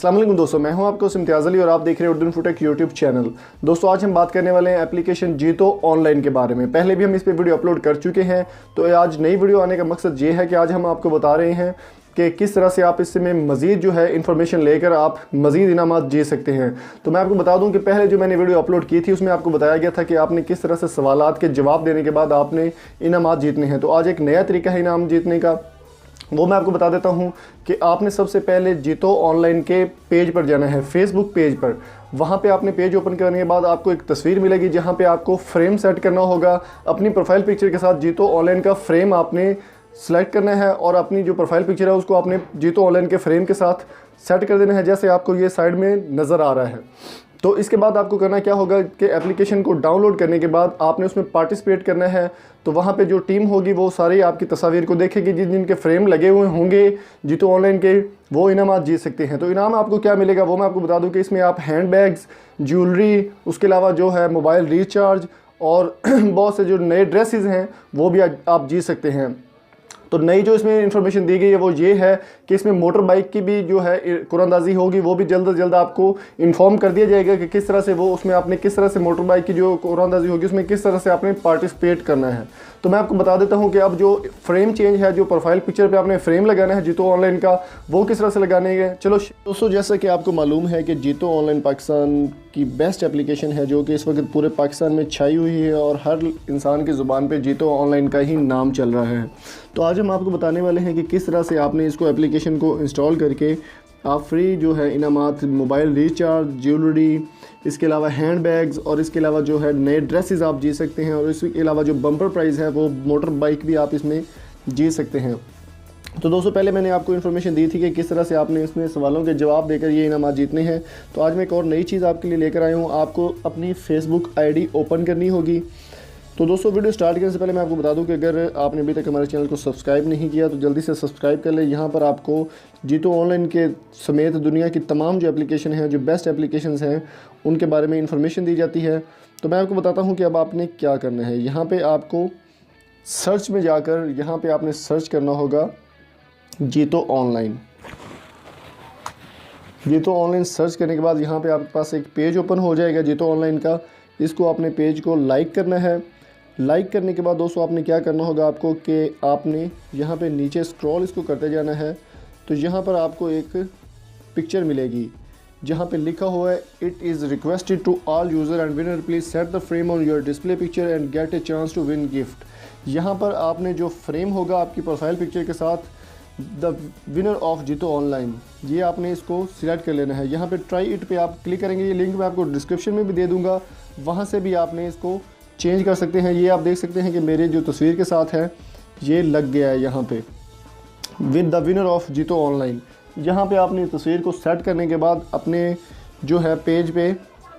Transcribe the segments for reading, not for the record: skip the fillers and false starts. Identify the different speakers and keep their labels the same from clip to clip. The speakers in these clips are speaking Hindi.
Speaker 1: अस्सलाम वालेकुम दोस्तों, मैं हूं आपको इम्तियाज़ अली और आप देख रहे हैं उर्दू इन्फोटेक यूट्यूब चैनल। दोस्तों आज हम बात करने वाले हैं एप्लीकेशन जीतो ऑनलाइन के बारे में। पहले भी हम इस पे वीडियो अपलोड कर चुके हैं, तो आज नई वीडियो आने का मकसद ये है कि आज हम आपको बता रहे हैं कि किस तरह से आप इसमें मज़ीद जो है इन्फॉर्मेशन लेकर आप मज़ीद इनामात जीत सकते हैं। तो मैं आपको बता दूं कि पहले जो मैंने वीडियो अपलोड की थी उसमें आपको बताया गया था कि आपने किस तरह से सवालात के जवाब देने के बाद आपने इनामात जीतने हैं। तो आज एक नया तरीका है इनाम जीतने का, वो मैं आपको बता देता हूं कि आपने सबसे पहले जीतो ऑनलाइन के पेज पर जाना है, फेसबुक पेज पर। वहां पे आपने पेज ओपन करने के बाद आपको एक तस्वीर मिलेगी जहां पे आपको फ्रेम सेट करना होगा। अपनी प्रोफाइल पिक्चर के साथ जीतो ऑनलाइन का फ्रेम आपने सेलेक्ट करना है और अपनी जो प्रोफाइल पिक्चर है उसको आपने जीतो ऑनलाइन के फ्रेम के साथ सेट कर देना है, जैसे आपको ये साइड में नज़र आ रहा है। तो इसके बाद आपको करना क्या होगा कि एप्लीकेशन को डाउनलोड करने के बाद आपने उसमें पार्टिसिपेट करना है। तो वहाँ पे जो टीम होगी वो सारी आपकी तस्वीर को देखेगी, जिनके फ्रेम लगे हुए होंगे जीतो ऑनलाइन के, वो इनाम जीत सकते हैं। तो इनाम आपको क्या मिलेगा वो मैं आपको बता दूं कि इसमें आप हैंड बैग्स, ज्वेलरी, उसके अलावा जो है मोबाइल रिचार्ज और बहुत से जो नए ड्रेसेस हैं वो भी आप जीत सकते हैं। तो नई जो इसमें इन्फॉर्मेशन दी गई है वो ये है कि इसमें मोटर बाइक की भी जो है कुरानंदाजी होगी, वो भी जल्द से जल्द आपको इन्फॉर्म कर दिया जाएगा कि किस तरह से वो उसमें आपने किस तरह से मोटर बाइक की जो कुरानंदाजी होगी उसमें किस तरह से आपने पार्टिसिपेट करना है। तो मैं आपको बता देता हूं कि अब जो फ्रेम चेंज है, जो प्रोफाइल पिक्चर पे आपने फ्रेम लगाना है जीतो ऑनलाइन का, वो किस तरह से लगाने हैं। चलो दोस्तों, जैसा कि आपको मालूम है कि जीतो ऑनलाइन पाकिस्तान की बेस्ट एप्लीकेशन है जो कि इस वक्त पूरे पाकिस्तान में छाई हुई है और हर इंसान की ज़ुबान पे जीतो ऑनलाइन का ही नाम चल रहा है। तो आज हम आपको बताने वाले हैं कि किस तरह से आपने इसको एप्लीकेशन को इंस्टॉल करके आप फ्री जो है इनामात, मोबाइल रिचार्ज, ज्वेलरी, इसके अलावा हैंड बैग्स और इसके अलावा जो है नए ड्रेसेस आप जीत सकते हैं। और इसके अलावा जो बम्पर प्राइज़ है वो मोटर बाइक भी आप इसमें जीत सकते हैं। तो दोस्तों पहले मैंने आपको इन्फॉर्मेशन दी थी कि किस तरह से आपने इसमें सवालों के जवाब देकर ये इनामात जीतने हैं। तो आज मैं एक और नई चीज़ आपके लिए लेकर आया हूँ। आपको अपनी फेसबुक आईडी ओपन करनी होगी। तो दोस्तों वीडियो स्टार्ट करने से पहले मैं आपको बता दूं कि अगर आपने अभी तक हमारे चैनल को सब्सक्राइब नहीं किया तो जल्दी से सब्सक्राइब कर लें। यहाँ पर आपको जीतो ऑनलाइन के समेत दुनिया की तमाम जो एप्लीकेशन हैं, जो बेस्ट एप्लीकेशंस हैं, उनके बारे में इंफॉर्मेशन दी जाती है। तो मैं आपको बताता हूँ कि अब आपने क्या करना है। यहाँ पर आपको सर्च में जाकर यहाँ पर आपने सर्च करना होगा जीतो ऑनलाइन। जीतो ऑनलाइन सर्च करने के बाद यहाँ पे आपके पास एक पेज ओपन हो जाएगा जीतो ऑनलाइन का। इसको अपने पेज को लाइक करना है। लाइक करने के बाद दोस्तों आपने क्या करना होगा आपको कि आपने यहाँ पे नीचे स्क्रॉल इसको करते जाना है। तो यहाँ पर आपको एक पिक्चर मिलेगी जहाँ पे लिखा हुआ है it is requested to all user and winner please set the frame on your display picture and get a chance to win gift. यहाँ पर आपने जो फ्रेम होगा आपकी प्रोफाइल पिक्चर के साथ द विनर ऑफ जीतो ऑनलाइन, ये आपने इसको सिलेक्ट कर लेना है। यहाँ पे ट्राई इट पे आप क्लिक करेंगे। ये लिंक मैं आपको डिस्क्रिप्शन में भी दे दूँगा, वहाँ से भी आपने इसको चेंज कर सकते हैं। ये आप देख सकते हैं कि मेरे जो तस्वीर के साथ है ये लग गया है यहाँ पे विद द विनर ऑफ जीतो ऑनलाइन। यहाँ पे आपने तस्वीर को सेट करने के बाद अपने जो है पेज पे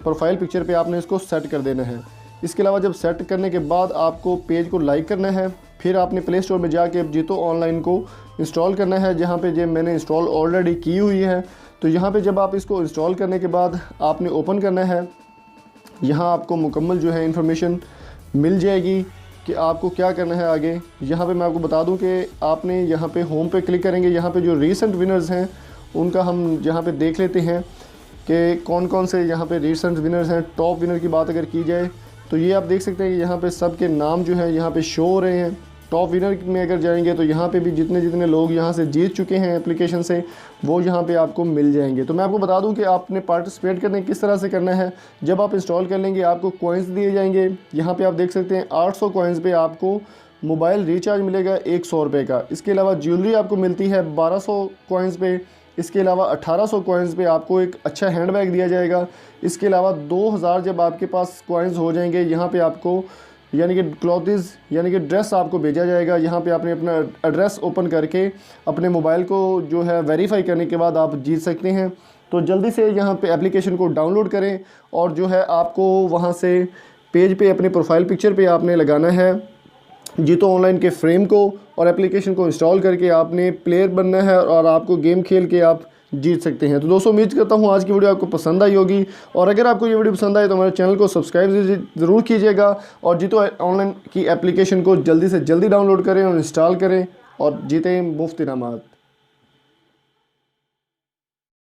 Speaker 1: प्रोफाइल पिक्चर पे आपने इसको सेट कर देना है। इसके अलावा जब सेट करने के बाद आपको पेज को लाइक करना है, फिर आपने प्ले स्टोर में जाके जीतो ऑनलाइन को इंस्टॉल करना है, जहाँ पे जो मैंने इंस्टॉल ऑलरेडी की हुई है। तो यहाँ पे जब आप इसको इंस्टॉल करने के बाद आपने ओपन करना है, यहाँ आपको मुकम्मल जो है इन्फॉर्मेशन मिल जाएगी कि आपको क्या करना है आगे। यहाँ पे मैं आपको बता दूं कि आपने यहाँ पे होम पे क्लिक करेंगे। यहाँ पे जो रीसेंट विनर्स हैं उनका हम यहाँ पे देख लेते हैं कि कौन कौन से यहाँ पे रीसेंट विनर्स हैं। टॉप विनर की बात अगर की जाए तो ये आप देख सकते हैं कि यहाँ पे सब के नाम जो है यहाँ पे शो हो रहे हैं। टॉप विनर में अगर जाएंगे तो यहाँ पे भी जितने लोग यहाँ से जीत चुके हैं एप्लीकेशन से, वो यहाँ पे आपको मिल जाएंगे। तो मैं आपको बता दूं कि आपने पार्टिसिपेट करने किस तरह से करना है। जब आप इंस्टॉल कर लेंगे आपको कॉइन्स दिए जाएंगे। यहाँ पे आप देख सकते हैं 800 कॉइन्स पे आपको मोबाइल रिचार्ज मिलेगा 100 रुपये का। इसके अलावा ज्वेलरी आपको मिलती है 1200 कॉइन्स पे। इसके अलावा 1800 कॉइन्स पे आपको एक अच्छा हैंड बैग दिया जाएगा। इसके अलावा 2000 जब आपके पास कॉइन्स हो जाएंगे, यहाँ पे आपको यानी कि क्लॉथ्स यानी कि ड्रेस आपको भेजा जाएगा। यहाँ पे आपने अपना एड्रेस ओपन करके अपने मोबाइल को जो है वेरीफाई करने के बाद आप जीत सकते हैं। तो जल्दी से यहाँ पे एप्लीकेशन को डाउनलोड करें और जो है आपको वहाँ से पेज पे अपने प्रोफाइल पिक्चर पे आपने लगाना है जीतो ऑनलाइन के फ्रेम को और एप्लीकेशन को इंस्टॉल करके आपने प्लेयर बनना है और आपको गेम खेल के आप जीत सकते हैं। तो दोस्तों उम्मीद करता हूँ आज की वीडियो आपको पसंद आई होगी और अगर आपको ये वीडियो पसंद आए तो हमारे चैनल को सब्सक्राइब ज़रूर कीजिएगा और जीतो ऑनलाइन की एप्लीकेशन को जल्दी से जल्दी डाउनलोड करें और इंस्टॉल करें और जीतें मुफ्त इनामात।